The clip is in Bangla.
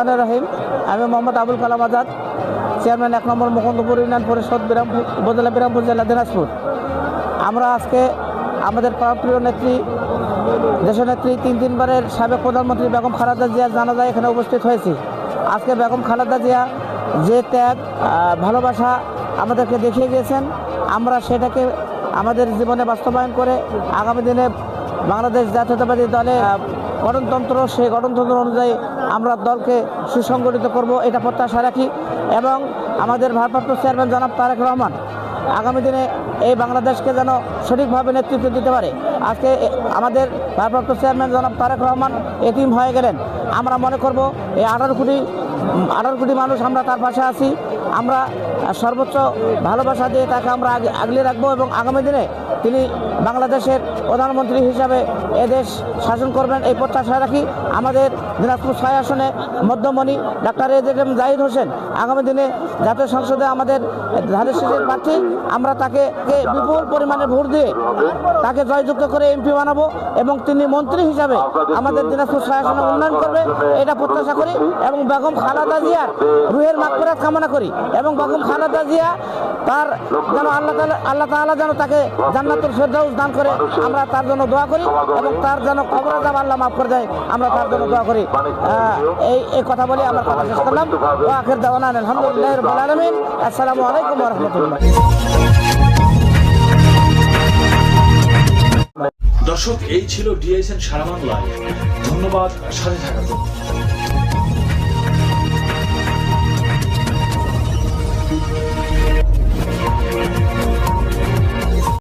রহিম, আমি মোহাম্মদ আবুল কালাম আজাদ, চেয়ারম্যান 1 নম্বর মুকুন্দপুর ইউনিয়ন পরিষদ, বিরামপুর উপজেলা, বিরামপুর জেলা, দিনাজপুর। আমরা আজকে আমাদের প্রিয় নেত্রী, দেশনেত্রী, 3 বারের সাবেক প্রধানমন্ত্রী বেগম খালেদা জিয়ার জানাজায় এখানে উপস্থিত হয়েছি। আজকে বেগম খালেদা জিয়া যে ত্যাগ, ভালোবাসা আমাদেরকে দেখিয়ে গিয়েছেন, আমরা সেটাকে আমাদের জীবনে বাস্তবায়ন করে আগামী দিনে বাংলাদেশ জাতীয়তাবাদী দলে গণতন্ত্র, সেই গণতন্ত্র অনুযায়ী আমরা দলকে সুসংগঠিত করব, এটা প্রত্যাশা রাখি। এবং আমাদের ভারপ্রাপ্ত চেয়ারম্যান জনাব তারেক রহমান আগামী দিনে এই বাংলাদেশকে যেন সঠিকভাবে নেতৃত্ব দিতে পারে। আজকে আমাদের ভারপ্রাপ্ত চেয়ারম্যান জনাব তারেক রহমান এতিম হয়ে গেলেন। আমরা মনে করব এই 18 কোটি মানুষ আমরা তার পাশে আছি। আমরা সর্বোচ্চ ভালোবাসা দিয়ে তাকে আমরা আগলে রাখবো এবং আগামী দিনে তিনি বাংলাদেশের প্রধানমন্ত্রী হিসাবে এদেশ শাসন করবেন, এই প্রত্যাশা রাখি। আমাদের দিনাজপুর 6 আসনে মধ্যমণি ডাক্তার এজেএম জাহিদ হোসেন আগামী দিনে জাতীয় সংসদে আমাদের ধানের শীষের প্রার্থী। আমরা তাকে বিপুল পরিমাণে ভোট দিয়ে তাকে জয়যুক্ত করে এমপি বানাবো এবং তিনি মন্ত্রী হিসাবে আমাদের দিনাজপুর 6 আসনে উন্নয়ন করবে, এটা প্রত্যাশা করি। এবং বেগম খালেদা জিয়ার রুহের মাগফিরাত কামনা করি এবং বেগম খালেদা জিয়া তার যেন আল্লাহ তাআলা যেন তাকে জান্নাতুল ফেরদাউস দান করে, আমরা তার জন্য দোয়া করি এবং তার যেন কবর আযাব আল্লাহ মাফ করে দেয়, আমরা তার জন্য দোয়া করি। এই কথা বলে আমার কথা শেষ করলাম। ওয়া আখির দাওয়ানা আলহামদুলিল্লাহি রাব্বিল আলামিন। আসসালামু আলাইকুম ওয়া রাহমাতুল্লাহ। দর্শক, এই ছিল ডিএসএন সারা বাংলায়। ধন্যবাদ সাথে থাকার জন্য।